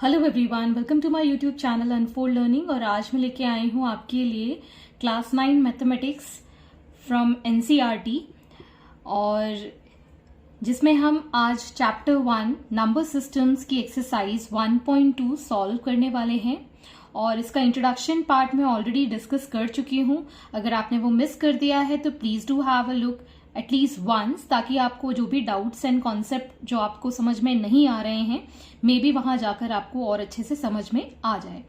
Hello everyone, welcome to my YouTube channel unfold learning. और आज मैं लेके आई हूँ आपके लिए क्लास 9 मैथमेटिक्स फ्रॉम एनसीईआरटी, और जिसमें हम आज चैप्टर 1 नंबर सिस्टम्स की एक्सरसाइज 1.2 सॉल्व करने वाले हैं। और इसका इंट्रोडक्शन पार्ट मैं ऑलरेडी डिस्कस कर चुकी हूँ। अगर आपने वो मिस कर दिया है तो please do have a look at least once, ताकि आपको जो भी डाउट्स एंड कॉन्सेप्ट जो आपको समझ में नहीं आ रहे हैं मे बी वहां जाकर आपको और अच्छे से समझ में आ जाए।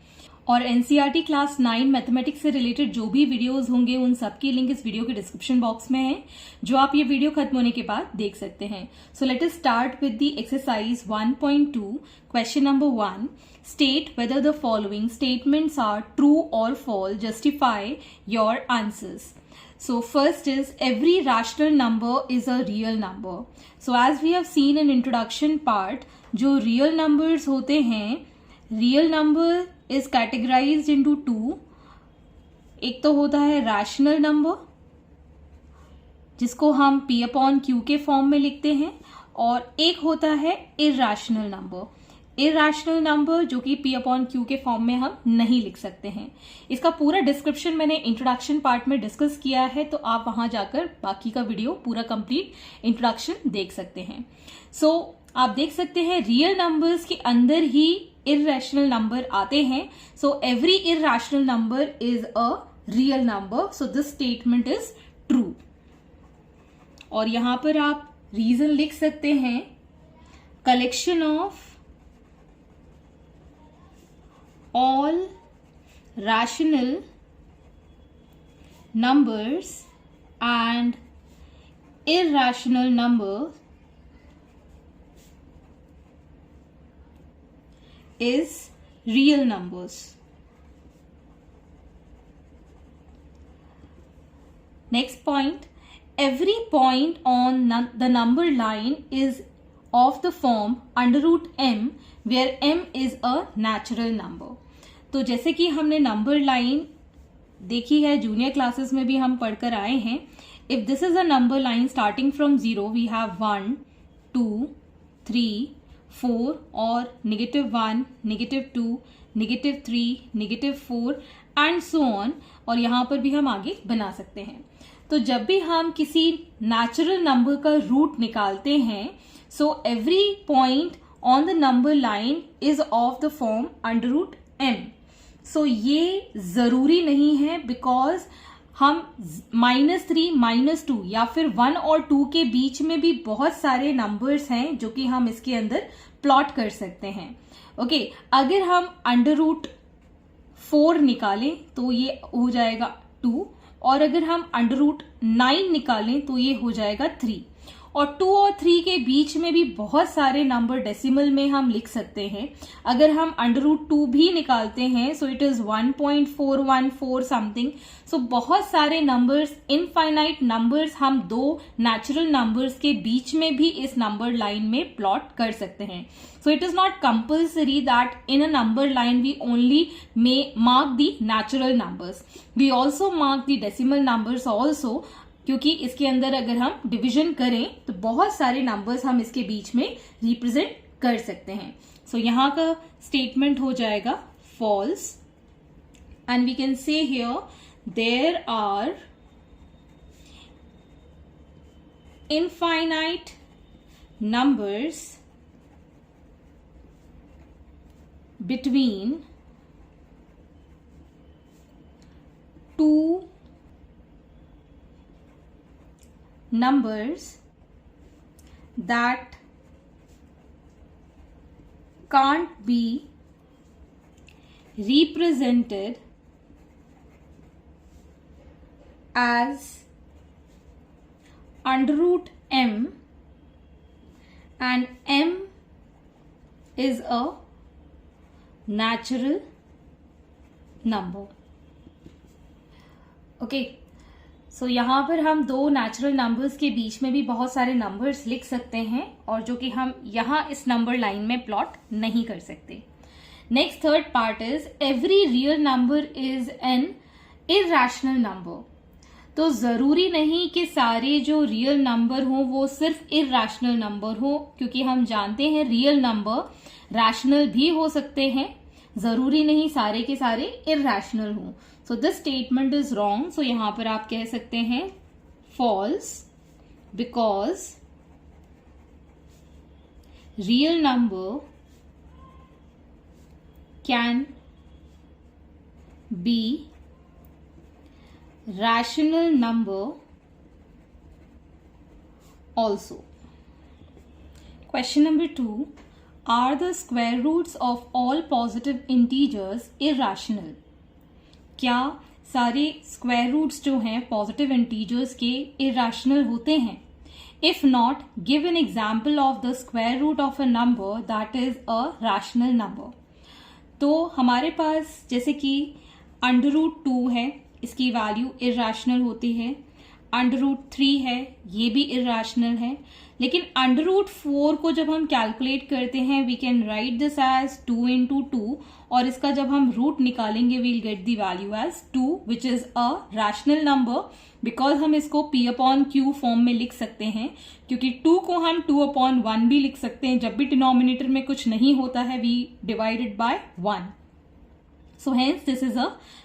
और एनसीईआरटी क्लास 9 मैथमेटिक्स से रिलेटेड जो भी वीडियोस होंगे उन सबकी लिंक इस वीडियो के डिस्क्रिप्शन बॉक्स में है, जो आप ये वीडियो खत्म होने के बाद देख सकते हैं। So let us start with the exercise 1.2। Question number 1, state whether the following statements are true or false, justify your answers. So first is every rational number is a real number. So as we have seen in introduction part, जो real numbers होते हैं, real number is categorized into two. एक तो होता है rational number, जिसको हम P upon Q के फॉर्म में लिखते हैं, और एक होता है irrational number. इरेशनल नंबर जो कि P अपॉन Q के फॉर्म में हम नहीं लिख सकते हैं। इसका पूरा डिस्क्रिप्शन मैंने इंट्रोडक्शन पार्ट में डिस्कस किया है, तो आप वहां जाकर बाकी का वीडियो पूरा कंप्लीट इंट्रोडक्शन देख सकते हैं। सो आप देख सकते हैं रियल नंबर्स के अंदर ही इरेशनल नंबर आते हैं। So every irrational number is a real number, so this statement is true. और यहां पर आप रीजन लिख सकते हैं, collection of all rational numbers and irrational numbers is real numbers. Next point, every point on the number line is of the form under root m, where m is a natural number. तो जैसे कि हमने number line देखी है, junior classes में भी हम पढ़कर आए हैं। If this is a number line starting from 0, we have 1, 2, 3, 4 और -1, -2, -3, -4 एंड सो ऑन। और यहां पर भी हम आगे बना सकते हैं। तो जब भी हम किसी नेचुरल नंबर का रूट निकालते हैं, so every point on the number line is of the form under root m. so ये जरूरी नहीं है, बिकॉज हम -3, -2 या फिर 1 और 2 के बीच में भी बहुत सारे नंबर्स हैं जो कि हम इसके अंदर प्लॉट कर सकते हैं। ओके, अगर हम अंडर रूट 4 निकालें तो ये हो जाएगा 2, और अगर हम अंडर रूट 9 निकालें तो ये हो जाएगा 3। और 2 और 3 के बीच में भी बहुत सारे नंबर डेसिमल में हम लिख सकते हैं। अगर हम अंडर रूट 2 भी निकालते हैं, सो इट इज 1.414 समथिंग। सो बहुत सारे नंबर्स, इनफाइनाइट नंबर्स, हम दो नेचुरल नंबर्स के बीच में भी इस नंबर लाइन में प्लॉट कर सकते हैं। So it is not compulsory that in a number line we only may mark the natural numbers. We also mark the decimal numbers also, क्योंकि इसके अंदर अगर हम डिवीजन करें तो बहुत सारे नंबर्स हम इसके बीच में रिप्रेजेंट कर सकते हैं। सो यहां का स्टेटमेंट हो जाएगा false, and we can say here there are infinite numbers between two numbers that can't be represented as under root m, and m is a natural number. Okay, so यहां पर हम दो नेचुरल नंबर्स के बीच में भी बहुत सारे numbers लिख सकते हैं, और जो कि हम यहां इस नंबर लाइन में प्लॉट नहीं कर सकते। Next third part is every real number is an irrational number. तो जरूरी नहीं कि सारे जो रियल नंबर हो वो सिर्फ इरेशनल नंबर हो, क्योंकि हम जानते हैं रियल नंबर रैशनल भी हो सकते हैं, जरूरी नहीं सारे के सारे इरैशनल हों. So this statement is wrong. सो यहां पर आप कह सकते हैं false, because real number can be rational number also. Question number 2. Are the square roots of all positive integers irrational? क्या सारे स्क्वायर रूट्स जो हैं पॉजिटिव इंटीजर्स के irrational होते हैं? If not, give an example of the square root of a number that is a rational number. तो हमारे पास जैसे कि √2 है, इसकी वैल्यू इरैशनल होती है. √3 है, ये भी इरैशनल है. लेकिन √4 को जब हम कैलकुलेट करते हैं we can write this as 2 into 2 और इसका जब हम रूट निकालेंगे we'll get the value as 2 which is a rational number. Because हम इसको p/q फॉर्म में लिख सकते हैं, क्योंकि 2 को हम 2/1 भी लिख सकते हैं. जब भी डिनोमिनेटर में कुछ नहीं होता है we divided by 1. So hence this is a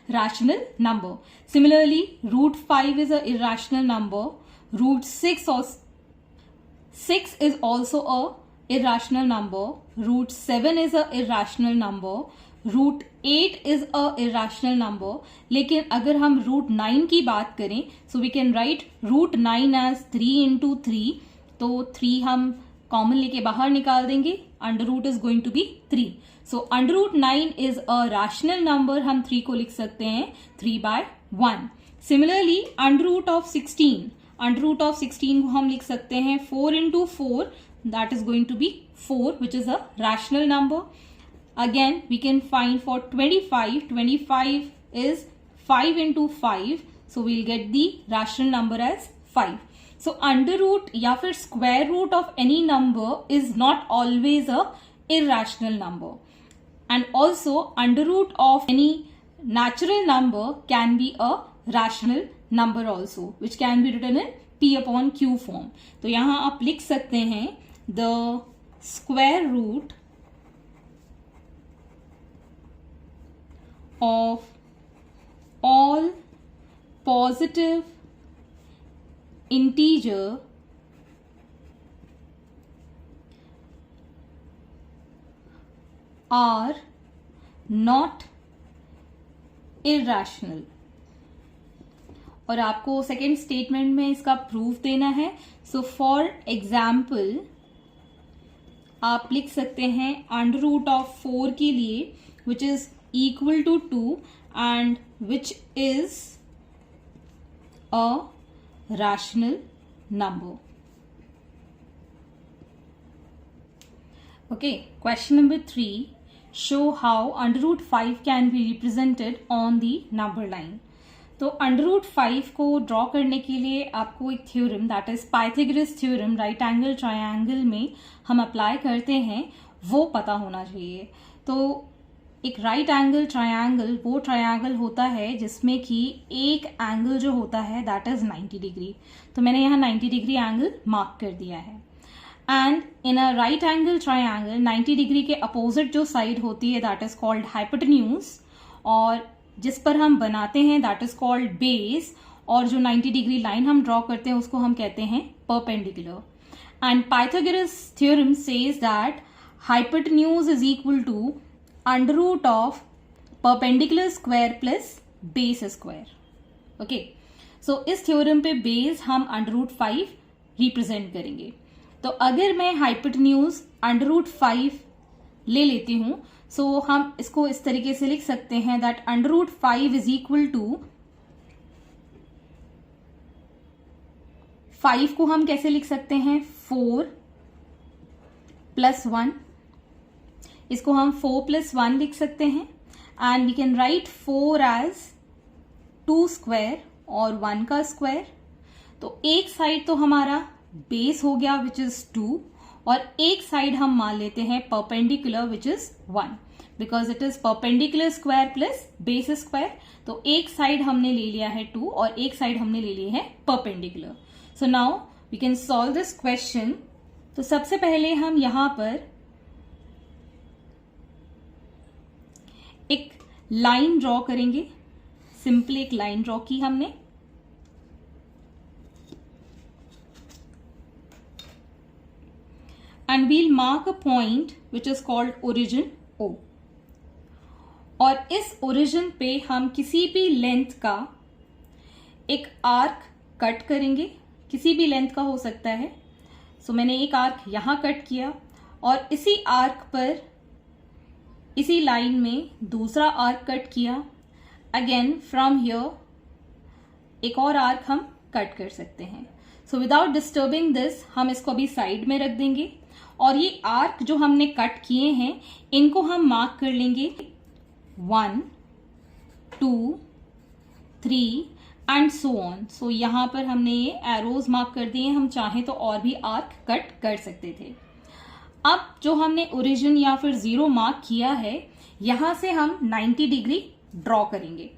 rational number. Similarly, √5 is a irrational number. √6 is also a irrational number. √7 is a irrational number. √8 is a irrational number. लेकिन अगर हम √9 की बात करें so we can write √9 as 3 into 3. तो 3 हम common लेके बाहर निकाल देंगे. Under root is going to be 3. So √9 is a rational number. हम 3 को लिख सकते हैं 3/1. सिमिलरली √16. √16 को हम लिख सकते हैं 4 into 4. That is going to be 4 which is a rational number. Again we can find for 25. 25 is 5 into 5. So we'll get the rational number as 5. So under root या फिर square root of any number is not always a irrational number. And also under root of any natural number can be a rational number also, which can be written in p/q form. तो यहाँ आप लिख सकते हैं the square root of all positive integer are not irrational. और आपको second statement में इसका प्रूफ देना है. सो फॉर एग्जाम्पल आप लिख सकते हैं √4 के लिए which is equal to 2 and which is a rational number. Okay, question number 3. Show how √5 can be represented on the number line. तो √5 को ड्रॉ करने के लिए आपको एक theorem that is Pythagoras theorem right angle triangle में हम apply करते हैं वो पता होना चाहिए. तो एक राइट एंगल ट्रायंगल वो ट्रायंगल होता है जिसमें कि एक एंगल जो होता है दैट इज 90 डिग्री. तो मैंने यहाँ 90 डिग्री एंगल मार्क कर दिया है. And in a right angle triangle 90 degree के अपोजिट जो साइड होती है दैट इज कॉल्ड हाइपोटेन्यूज, और जिस पर हम बनाते हैं दैट इज कॉल्ड बेस, और जो 90 डिग्री लाइन हम ड्रॉ करते हैं उसको हम कहते हैं perpendicular. And Pythagoras theorem says that hypotenuse is equal to under root of perpendicular square plus base square. Okay, so इस थ्योरम पे बेस हम √5 रिप्रेजेंट करेंगे. तो अगर मैं हाइपोटेन्यूज √5 ले लेती हूं सो हम इसको इस तरीके से लिख सकते हैं दैट √5 इज इक्वल टू 5 को हम कैसे लिख सकते हैं 4 + 1. इसको हम 4 + 1 लिख सकते हैं and we can write 4 as 2 square और 1 का स्क्वायर. तो एक साइड तो हमारा बेस हो गया विच इज 2 और एक साइड हम मान लेते हैं perpendicular which is 1 because it is perpendicular square plus base square. तो एक साइड हमने ले लिया है 2 और एक साइड हमने ले ली है perpendicular. So now we can solve this question. तो सबसे पहले हम यहां पर एक लाइन ड्रॉ करेंगे, सिंपली एक लाइन ड्रॉ की हमने, and we'll mark a point which is called origin O. और इस origin पे हम किसी भी लेंथ का एक आर्क कट करेंगे, किसी भी लेंथ का हो सकता है। सो मैंने एक आर्क यहां कट किया और इसी आर्क पर, इसी लाइन में दूसरा आर्क कट किया। अगेन फ्रॉम हियर एक और आर्क हम कट कर सकते हैं। सो विदाउट डिस्टर्बिंग दिस हम इसको अभी साइड में रख देंगे और ये आर्क जो हमने कट किए हैं इनको हम मार्क कर लेंगे 1, 2, 3 एंड सो ऑन। सो यहां पर हमने ये एरोज मार्क कर दिए, हम चाहें तो और भी आर्क कट कर सकते थे। अब जो हमने ओरिजिन या फिर 0 मार्क किया है, यहां से हम 90 डिग्री ड्रॉ करेंगे।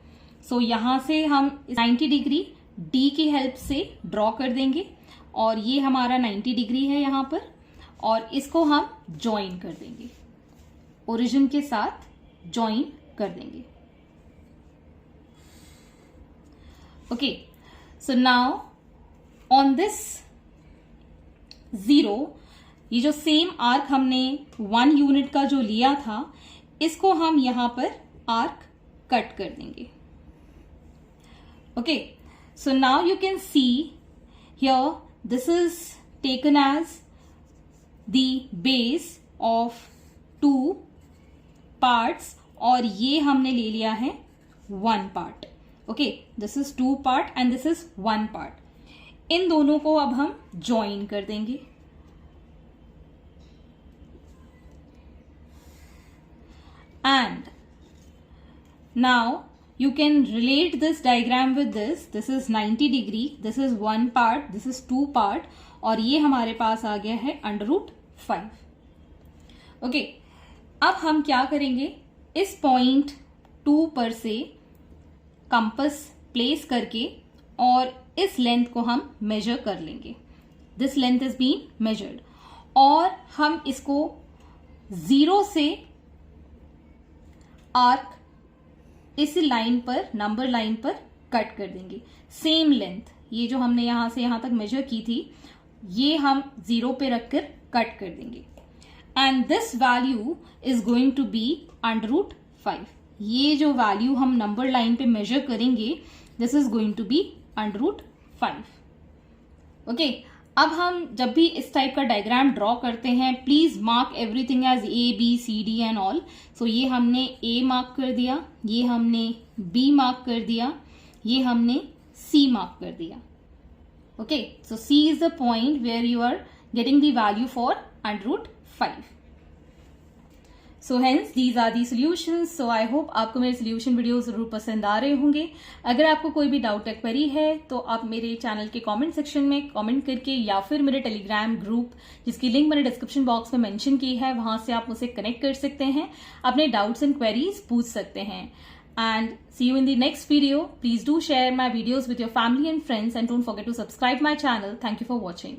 सो यहां से हम 90 डिग्री डी की हेल्प से ड्रॉ कर देंगे और ये हमारा 90 डिग्री है यहां पर, और इसको हम ज्वाइन कर देंगे, ओरिजिन के साथ ज्वाइन कर देंगे। Okay, so now on this 0, ये जो सेम आर्क हमने 1 यूनिट का जो लिया था, इसको हम यहां पर आर्क कट कर देंगे। Okay, so now you can see here this is taken as the base of 2 parts और ये हमने ले लिया है 1 part. Okay, this is 2 part and this is 1 part. इन दोनों को अब हम ज्वाइन कर देंगे। And now you can relate this diagram with this. This is 90 degree, this is 1 part, this is 2 part और ये हमारे पास आ गया है √5। ओके, अब हम क्या करेंगे, इस पॉइंट 2 पर से कंपास प्लेस करके और इस लेंथ को हम मेजर कर लेंगे। This length is been measured और हम इसको 0 से आर्क इस लाइन पर, नंबर लाइन पर कट कर देंगे। सेम लेंथ, ये जो हमने यहां से यहां तक मेजर की थी, ये हम 0 पे रखकर कट कर देंगे। And this value is going to be √5। ये जो वैल्यू हम नंबर लाइन पे मेजर करेंगे, this is going to be √5। Okay, अब हम जब भी इस टाइप का डायग्राम ड्रॉ करते हैं, please mark everything as A, B, C, D and all. So ये हमने A मार्क कर दिया, ये हमने B मार्क कर दिया, ये हमने C मार्क कर दिया। Okay, so C is the point where you are getting the value for √5। So hence these are the solutions. So I hope आपको मेरे सोल्यूशन वीडियो जरूर पसंद आ रहे होंगे। अगर आपको कोई भी डाउट या क्वेरी है तो आप मेरे चैनल के कमेंट सेक्शन में कमेंट करके या फिर मेरे टेलीग्राम ग्रुप, जिसकी लिंक मैंने डिस्क्रिप्शन बॉक्स में मेंशन की है, वहां से आप मुझसे कनेक्ट कर सकते हैं, अपने डाउट्स एंड क्वेरीज पूछ सकते हैं। And see you in the next video. Please do share my videos with your family and friends and don't forget to subscribe my channel. Thank you for watching.